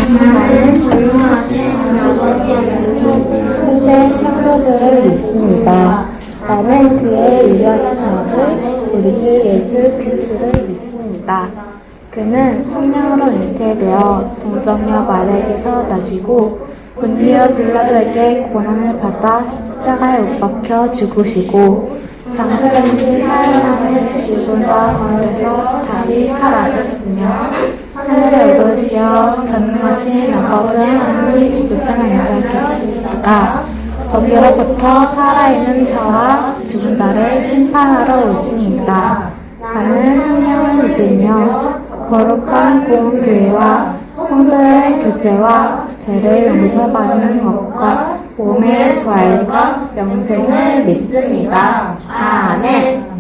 나는 조용하신 아버지 하나님 천재 창조주를 믿습니다. 나는 그의 유일하신 아들 우리 주 예수 그리스도를 믿습니다. 그는 성령으로 잉태되어 동정녀 마리아에게서 나시고 본디오 빌라도에게 고난을 받아 십자가에 못 박혀 죽으시고 장사된 지 사흘 만에 죽은 자 가운데서 다시 살아나셨으며 하늘에 오르시어 전능하신 아버지 하나님 우편에 앉아 계시다가 거기로부터 살아있는 자와 죽은 자를 심판하러 오시니이다. 나는 성령을 믿으며 거룩한 공교회와 성도의 교제와 죄를 용서받는 것과 몸의 부활과 영생을 믿습니다. 아멘.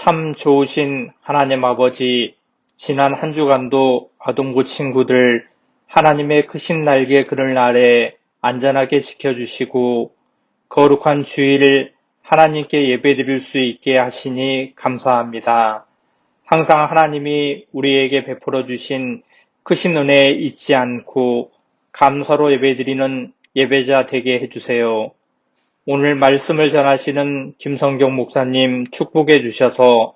참 좋으신 하나님 아버지, 지난 한 주간도 아동부 친구들 하나님의 크신 날개 그늘 아래 안전하게 지켜주시고 거룩한 주일을 하나님께 예배드릴 수 있게 하시니 감사합니다. 항상 하나님이 우리에게 베풀어 주신 크신 은혜 잊지 않고 감사로 예배드리는 예배자 되게 해주세요. 오늘 말씀을 전하시는 김성경 목사님 축복해 주셔서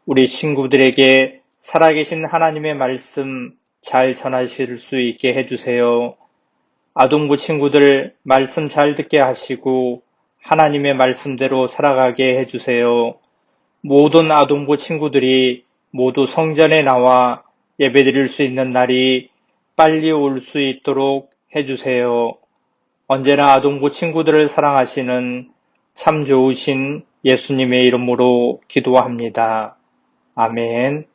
우리 친구들에게 살아계신 하나님의 말씀 잘 전하실 수 있게 해주세요. 아동부 친구들 말씀 잘 듣게 하시고 하나님의 말씀대로 살아가게 해주세요. 모든 아동부 친구들이 모두 성전에 나와 예배드릴 수 있는 날이 빨리 올 수 있도록 해주세요. 언제나 아동부 친구들을 사랑하시는 참 좋으신 예수님의 이름으로 기도합니다. 아멘.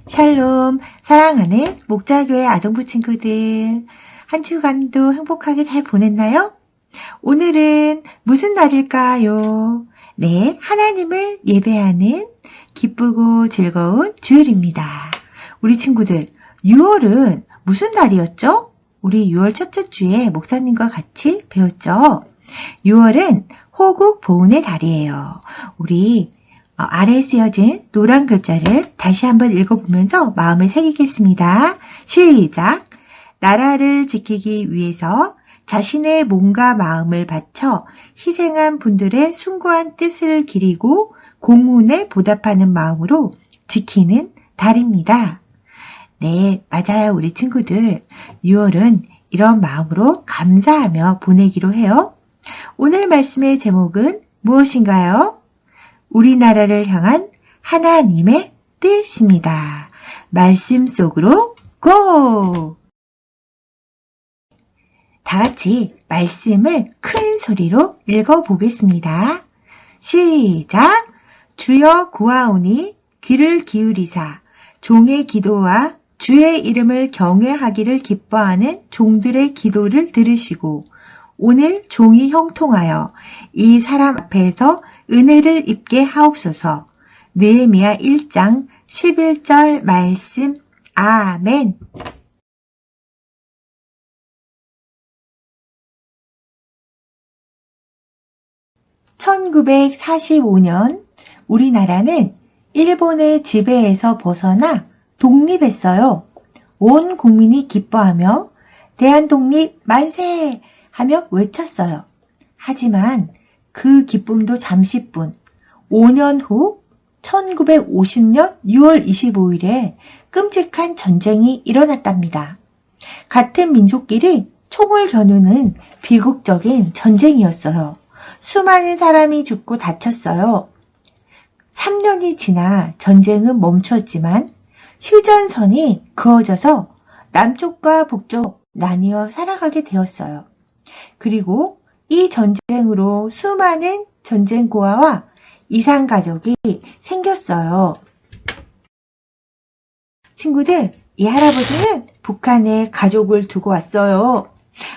샬롬, 사랑하는 목자교회 아동부 친구들, 한 주간도 행복하게 잘 보냈나요? 오늘은 무슨 날일까요? 네, 하나님을 예배하는 기쁘고 즐거운 주일입니다. 우리 친구들, 6월은 무슨 달이었죠? 우리 6월 첫째 주에 목사님과 같이 배웠죠? 6월은 호국 보훈의 달이에요. 우리 아래에 쓰여진 노란 글자를 다시 한번 읽어보면서 마음에 새기겠습니다. 시작! 나라를 지키기 위해서 자신의 몸과 마음을 바쳐 희생한 분들의 숭고한 뜻을 기리고 공훈에 보답하는 마음으로 지키는 달입니다. 네, 맞아요. 우리 친구들. 6월은 이런 마음으로 감사하며 보내기로 해요. 오늘 말씀의 제목은 무엇인가요? 우리나라를 향한 하나님의 뜻입니다. 말씀 속으로 고! 다 같이 말씀을 큰 소리로 읽어보겠습니다. 시작! 주여 구하오니 귀를 기울이사 종의 기도와 주의 이름을 경외하기를 기뻐하는 종들의 기도를 들으시고 오늘 종이 형통하여 이 사람 앞에서 은혜를 입게 하옵소서. 느헤미야 1장 11절 말씀. 아멘. 1945년 우리나라는 일본의 지배에서 벗어나 독립했어요. 온 국민이 기뻐하며 대한독립 만세! 하며 외쳤어요. 하지만 그 기쁨도 잠시뿐. 5년 후 1950년 6월 25일에 끔찍한 전쟁이 일어났답니다. 같은 민족끼리 총을 겨누는 비극적인 전쟁이었어요. 수많은 사람이 죽고 다쳤어요. 3년이 지나 전쟁은 멈췄지만 휴전선이 그어져서 남쪽과 북쪽 나뉘어 살아가게 되었어요. 그리고 이 전쟁으로 수많은 전쟁고아와 이산가족이 생겼어요. 친구들, 이 할아버지는 북한에 가족을 두고 왔어요.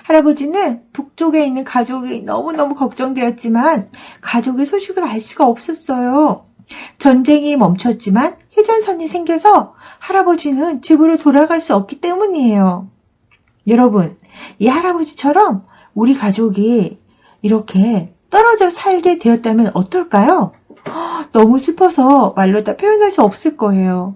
할아버지는 북쪽에 있는 가족이 너무너무 걱정되었지만 가족의 소식을 알 수가 없었어요. 전쟁이 멈췄지만 휴전선이 생겨서 할아버지는 집으로 돌아갈 수 없기 때문이에요. 여러분, 이 할아버지처럼 우리 가족이 이렇게 떨어져 살게 되었다면 어떨까요? 너무 슬퍼서 말로 다 표현할 수 없을 거예요.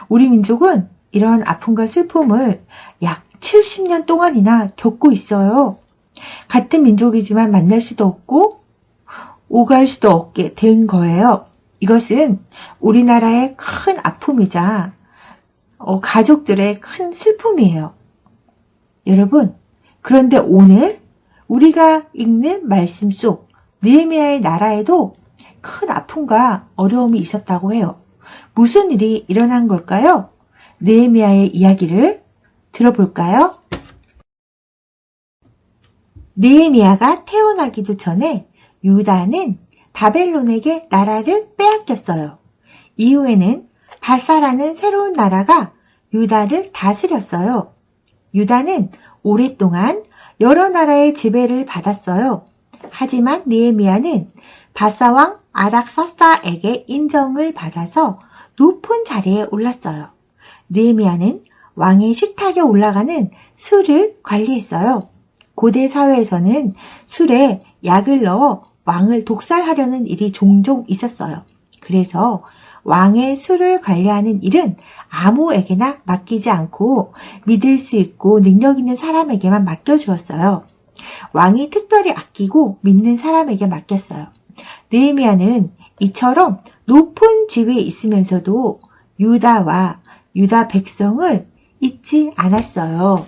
우리 민족은 이런 아픔과 슬픔을 약 70년 동안이나 겪고 있어요. 같은 민족이지만 만날 수도 없고 오갈 수도 없게 된 거예요. 이것은 우리나라의 큰 아픔이자 가족들의 큰 슬픔이에요. 여러분, 그런데 오늘 우리가 읽는 말씀 속 느헤미야의 나라에도 큰 아픔과 어려움이 있었다고 해요. 무슨 일이 일어난 걸까요? 느헤미야의 이야기를 들어볼까요? 느헤미야가 태어나기도 전에 유다는 바벨론에게 나라를 빼앗겼어요. 이후에는 바사라는 새로운 나라가 유다를 다스렸어요. 유다는 오랫동안 여러 나라의 지배를 받았어요. 하지만 느헤미야는 바사왕 아닥사스다에게 인정을 받아서 높은 자리에 올랐어요. 느헤미야는 왕의 식탁에 올라가는 술을 관리했어요. 고대 사회에서는 술에 약을 넣어 왕을 독살하려는 일이 종종 있었어요. 그래서 왕의 술을 관리하는 일은 아무에게나 맡기지 않고 믿을 수 있고 능력 있는 사람에게만 맡겨주었어요. 왕이 특별히 아끼고 믿는 사람에게 맡겼어요. 느헤미야는 이처럼 높은 지위에 있으면서도 유다와 유다 백성을 잊지 않았어요.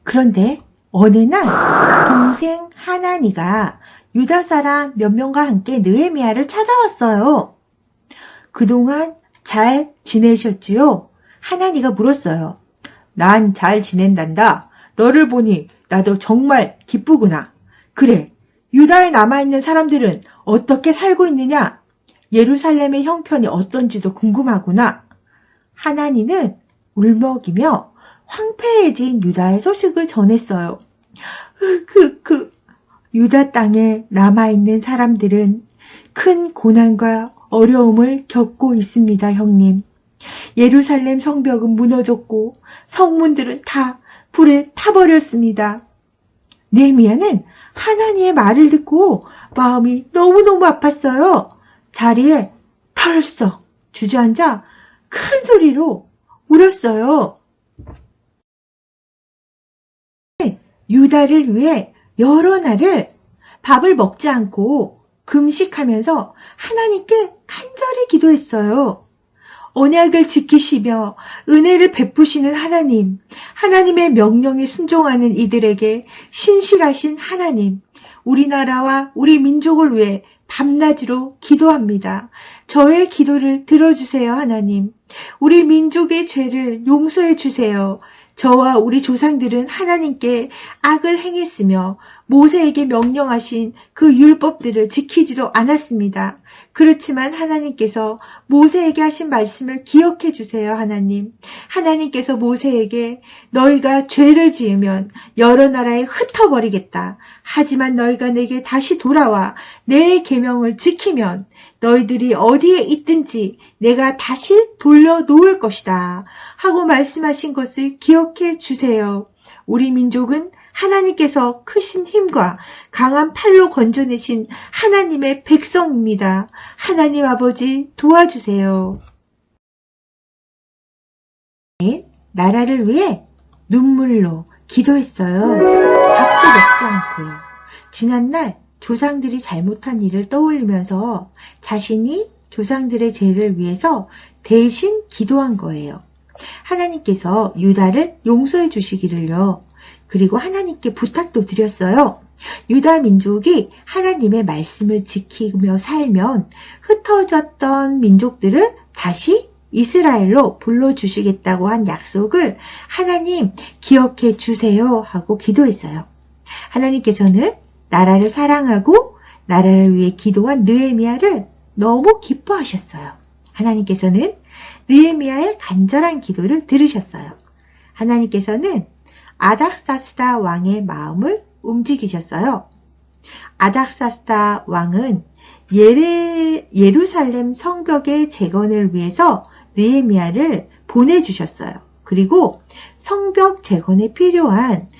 그런데 어느 날 동생 하나니가 유다 사람 몇 명과 함께 느헤미야를 찾아왔어요. 그동안 잘 지내셨지요? 하나니가 물었어요. 난 잘 지낸단다. 너를 보니 나도 정말 기쁘구나. 그래, 유다에 남아있는 사람들은 어떻게 살고 있느냐? 예루살렘의 형편이 어떤지도 궁금하구나. 하나니는 울먹이며 황폐해진 유다의 소식을 전했어요. 유다 땅에 남아있는 사람들은 큰 고난과 어려움을 겪고 있습니다, 형님. 예루살렘 성벽은 무너졌고 성문들은 다 불에 타버렸습니다. 느헤미야는 하나니의 말을 듣고 마음이 너무너무 아팠어요. 자리에 털썩 주저앉아 큰 소리로 울었어요. 유다를 위해 여러 날을 밥을 먹지 않고 금식하면서 하나님께 간절히 기도했어요. 언약을 지키시며 은혜를 베푸시는 하나님, 하나님의 명령에 순종하는 이들에게 신실하신 하나님, 우리나라와 우리 민족을 위해 밤낮으로 기도합니다. 저의 기도를 들어주세요, 하나님. 우리 민족의 죄를 용서해 주세요. 저와 우리 조상들은 하나님께 악을 행했으며 모세에게 명령하신 그 율법들을 지키지도 않았습니다. 그렇지만 하나님께서 모세에게 하신 말씀을 기억해 주세요, 하나님. 하나님께서 모세에게 너희가 죄를 지으면 여러 나라에 흩어버리겠다. 하지만 너희가 내게 다시 돌아와 내 계명을 지키면 너희들이 어디에 있든지 내가 다시 돌려놓을 것이다. 하고 말씀하신 것을 기억해 주세요. 우리 민족은 하나님께서 크신 힘과 강한 팔로 건져내신 하나님의 백성입니다. 하나님 아버지 도와주세요. 나라를 위해 눈물로 기도했어요. 밥도 먹지 않고요. 지난날 조상들이 잘못한 일을 떠올리면서 자신이 조상들의 죄를 위해서 대신 기도한 거예요. 하나님께서 유다를 용서해 주시기를요. 그리고 하나님께 부탁도 드렸어요. 유다 민족이 하나님의 말씀을 지키며 살면 흩어졌던 민족들을 다시 이스라엘로 불러주시겠다고 한 약속을 하나님 기억해 주세요 하고 기도했어요. 하나님께서는 나라를 사랑하고 나라를 위해 기도한 느헤미야를 너무 기뻐하셨어요. 하나님께서는 느헤미야의 간절한 기도를 들으셨어요. 하나님께서는 아닥사스다 왕의 마음을 움직이셨어요. 아닥사스다 왕은 예루살렘 성벽의 재건을 위해서 느헤미야를 보내주셨어요. 그리고 성벽 재건에 필요한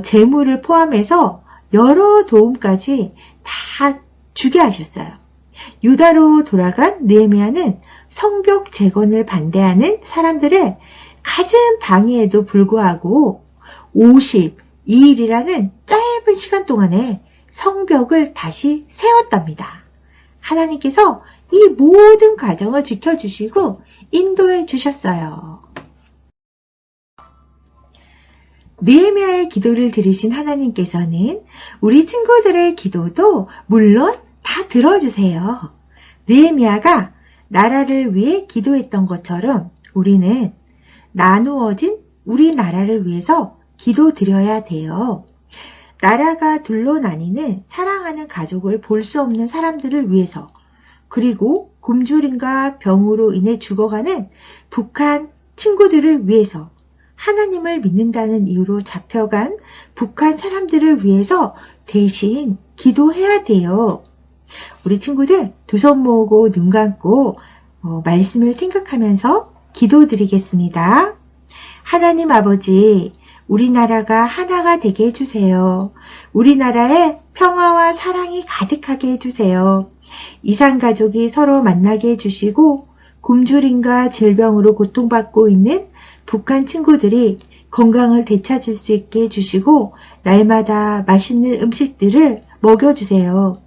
재물을 포함해서 여러 도움까지 다 주게 하셨어요. 유다로 돌아간 느헤미야는 성벽 재건을 반대하는 사람들의 갖은 방해에도 불구하고 52일이라는 짧은 시간 동안에 성벽을 다시 세웠답니다. 하나님께서 이 모든 과정을 지켜주시고 인도해 주셨어요. 느헤미야의 기도를 들으신 하나님께서는 우리 친구들의 기도도 물론 다 들어주세요. 느헤미야가 나라를 위해 기도했던 것처럼 우리는 나누어진 우리 나라를 위해서 기도드려야 돼요. 나라가 둘로 나뉘는 사랑하는 가족을 볼 수 없는 사람들을 위해서, 그리고 굶주림과 병으로 인해 죽어가는 북한 친구들을 위해서, 하나님을 믿는다는 이유로 잡혀간 북한 사람들을 위해서 대신 기도해야 돼요. 우리 친구들 두 손 모으고 눈 감고 말씀을 생각하면서 기도드리겠습니다. 하나님 아버지, 우리나라가 하나가 되게 해주세요. 우리나라에 평화와 사랑이 가득하게 해주세요. 이산가족이 서로 만나게 해주시고 굶주림과 질병으로 고통받고 있는 북한 친구들이 건강을 되찾을 수 있게 해주시고 날마다 맛있는 음식들을 먹여주세요.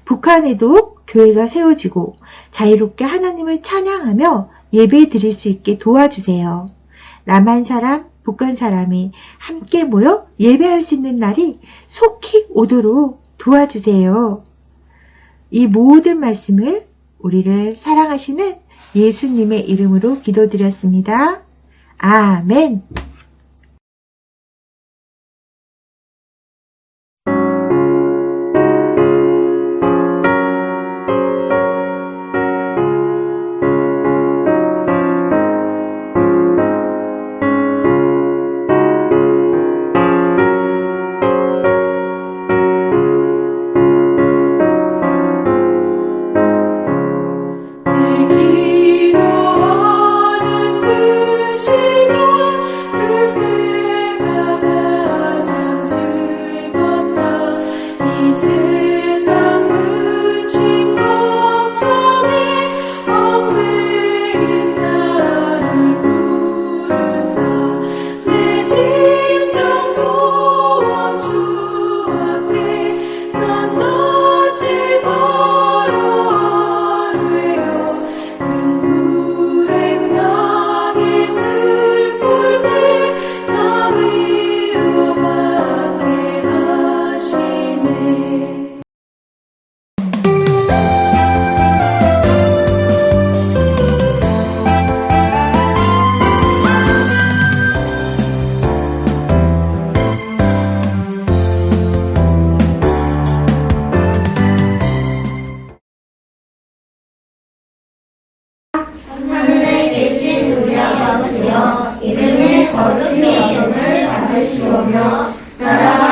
북한에도 교회가 세워지고 자유롭게 하나님을 찬양하며 예배 드릴 수 있게 도와주세요. 남한 사람, 북한 사람이 함께 모여 예배할 수 있는 날이 속히 오도록 도와주세요. 이 모든 말씀을 우리를 사랑하시는 예수님의 이름으로 기도드렸습니다. 아멘. 기도하는 그 시간 그 하시오며 나라가